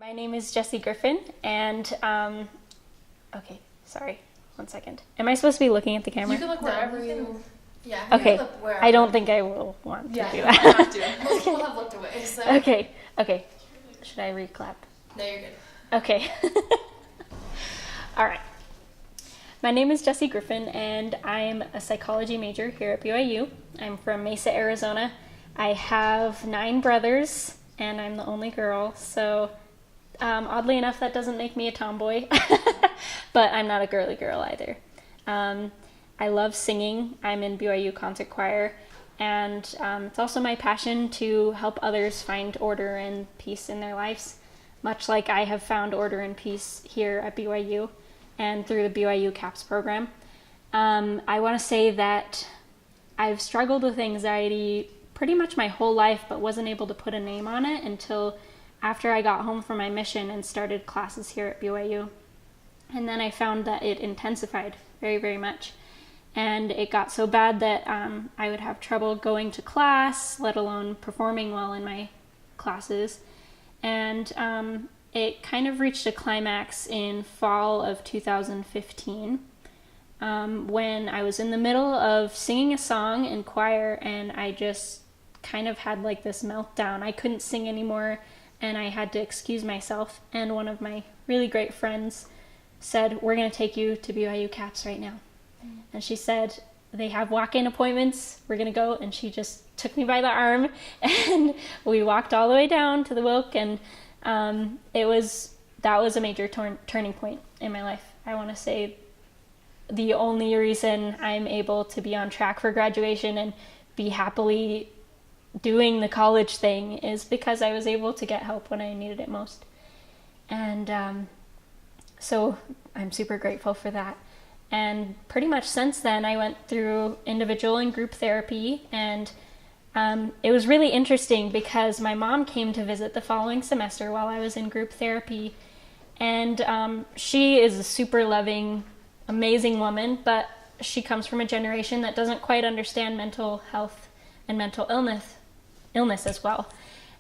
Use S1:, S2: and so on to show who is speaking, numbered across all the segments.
S1: My name is Jessie Griffin, and okay, sorry, 1 second. Am I supposed to be looking at the camera?
S2: You can look wherever you. Yeah.
S1: Okay.
S2: Look wherever.
S1: I don't think I will want to do
S2: Yeah, you
S1: that.
S2: don't have to. Most people have looked away. So.
S1: Okay. Should I reclap?
S2: No, you're good.
S1: Okay. All right. My name is Jessie Griffin, and I'm a psychology major here at BYU. I'm from Mesa, Arizona. I have 9 brothers, and I'm the only girl, so oddly enough, that doesn't make me a tomboy, but I'm not a girly girl either. I love singing. I'm in BYU concert choir, and it's also my passion to help others find order and peace in their lives, much like I have found order and peace here at BYU and through the BYU CAPS program. I want to say that I've struggled with anxiety pretty much my whole life, but wasn't able to put a name on it until after I got home from my mission and started classes here at BYU. And then I found that it intensified very, very much. And it got so bad that I would have trouble going to class, let alone performing well in my classes. And it kind of reached a climax in fall of 2015 when I was in the middle of singing a song in choir, and I just kind of had like this meltdown. I couldn't sing anymore, and I had to excuse myself. And one of my really great friends said, "We're going to take you to BYU CAPS right now." And she said, "They have walk-in appointments. We're going to go." And she just took me by the arm, and we walked all the way down to the Wilk, and that was a major turning point in my life. I want to say the only reason I'm able to be on track for graduation and be happily doing the college thing is because I was able to get help when I needed it most. And so I'm super grateful for that. And pretty much since then, I went through individual and group therapy, and it was really interesting because my mom came to visit the following semester while I was in group therapy, and she is a super loving, amazing woman, but she comes from a generation that doesn't quite understand mental health and mental illness as well.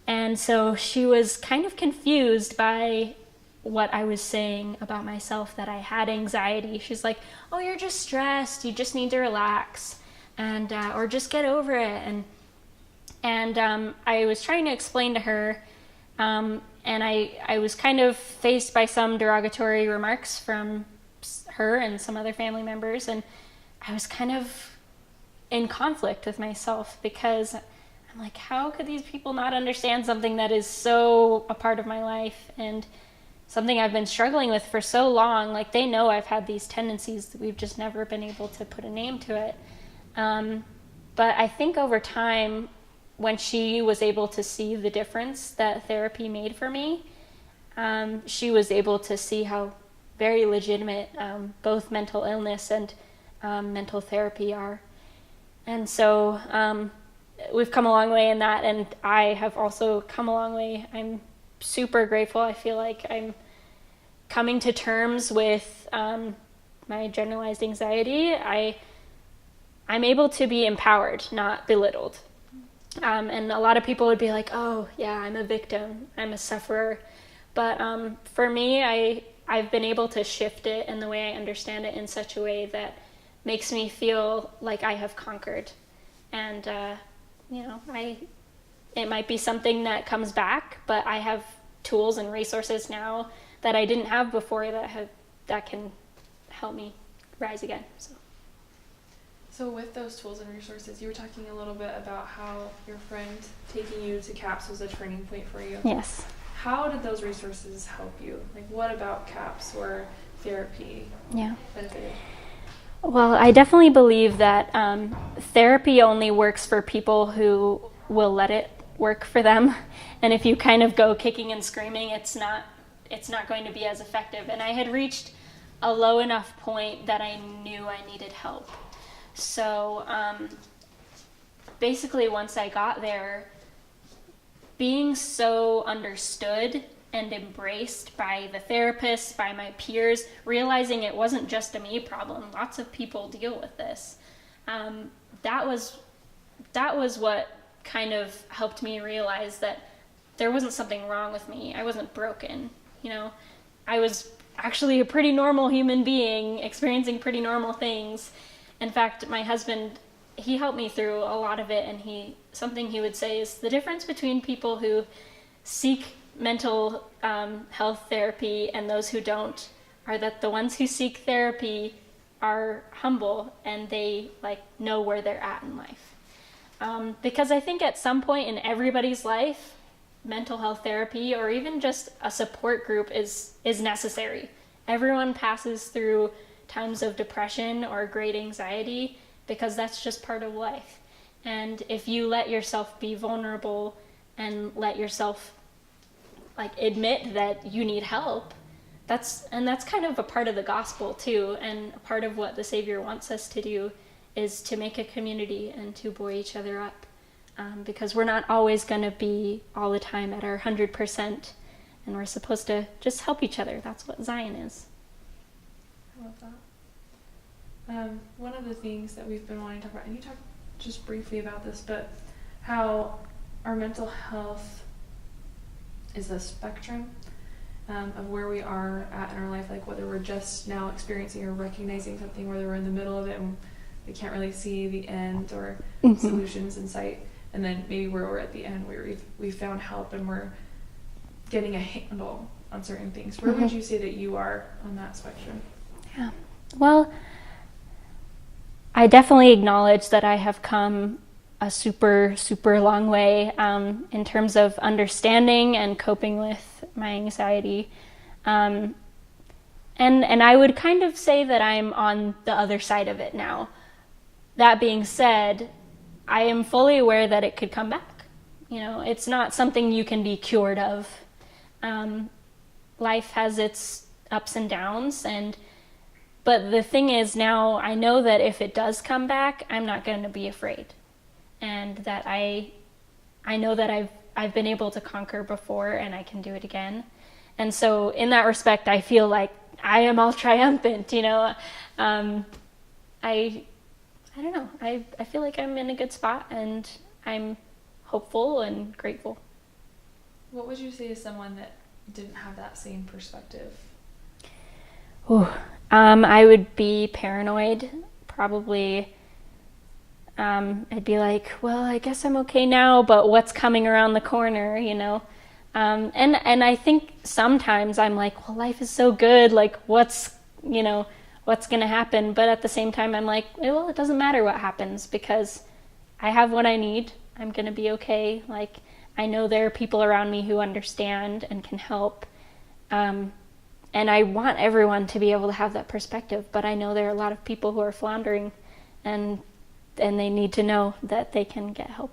S1: And so she was kind of confused by what I was saying about myself, that I had anxiety. She's like, "Oh, you're just stressed. You just need to relax, and or just get over it." And I was trying to explain to her, and I was kind of faced by some derogatory remarks from her and some other family members, and I was kind of in conflict with myself because I'm like, how could these people not understand something that is so a part of my life and something I've been struggling with for so long? Like, they know I've had these tendencies that we've just never been able to put a name to it. But I think over time, when she was able to see the difference that therapy made for me, she was able to see how very legitimate both mental illness and mental therapy are. And so we've come a long way in that, and I have also come a long way. I'm super grateful. I feel like I'm coming to terms with my generalized anxiety. I'm able to be empowered, not belittled. And a lot of people would be like, "Oh, yeah, I'm a victim. I'm a sufferer." But for me, I've been able to shift it in the way I understand it in such a way that makes me feel like I have conquered. And, it might be something that comes back, but I have tools and resources now that I didn't have before that can help me rise again.
S2: So with those tools and resources, you were talking a little bit about how your friend taking you to CAPS was a turning point for you.
S1: Yes.
S2: How did those resources help you? Like, what about CAPS or therapy benefited?
S1: Well, I definitely believe that therapy only works for people who will let it work for them. And if you kind of go kicking and screaming, it's not going to be as effective. And I had reached a low enough point that I knew I needed help. So basically, once I got there, being so understood and embraced by the therapist, by my peers, realizing it wasn't just a me problem. Lots of people deal with this. That was what kind of helped me realize that there wasn't something wrong with me. I wasn't broken, you know. I was actually a pretty normal human being, experiencing pretty normal things. In fact, my husband, he helped me through a lot of it, and something he would say is the difference between people who seek mental health therapy and those who don't are that the ones who seek therapy are humble and they like know where they're at in life. Because I think at some point in everybody's life, mental health therapy or even just a support group is necessary. Everyone passes through times of depression or great anxiety because that's just part of life. And if you let yourself be vulnerable and let yourself like admit that you need help, that's kind of a part of the gospel too, and a part of what the Savior wants us to do is to make a community and to buoy each other up, because we're not always going to be all the time at our 100%, and we're supposed to just help each other. That's what Zion is.
S2: I love that. One of the things that we've been wanting to talk about, and you talked just briefly about this, but how our mental health is a spectrum of where we are at in our life, like whether we're just now experiencing or recognizing something, whether we're in the middle of it and we can't really see the end or solutions in sight, and then maybe where we're at the end where we've found help and we're getting a handle on certain things. Where would you say that you are on that spectrum?
S1: Yeah. Well, I definitely acknowledge that I have come a super, super long way in terms of understanding and coping with my anxiety. And I would kind of say that I'm on the other side of it now. That being said, I am fully aware that it could come back. You know, it's not something you can be cured of. Life has its ups and downs, but the thing is now I know that if it does come back, I'm not going to be afraid. And that I know that I've been able to conquer before and I can do it again. And so in that respect, I feel like I am all triumphant, you know. I don't know. I feel like I'm in a good spot and I'm hopeful and grateful.
S2: What would you say to someone that didn't have that same perspective?
S1: I would be paranoid, probably. I'd be like, well, I guess I'm okay now, but what's coming around the corner, you know? And I think sometimes I'm like, well, life is so good, like what's going to happen? But at the same time, I'm like, well, it doesn't matter what happens because I have what I need. I'm going to be okay. Like, I know there are people around me who understand and can help. And I want everyone to be able to have that perspective, but I know there are a lot of people who are floundering and they need to know that they can get help.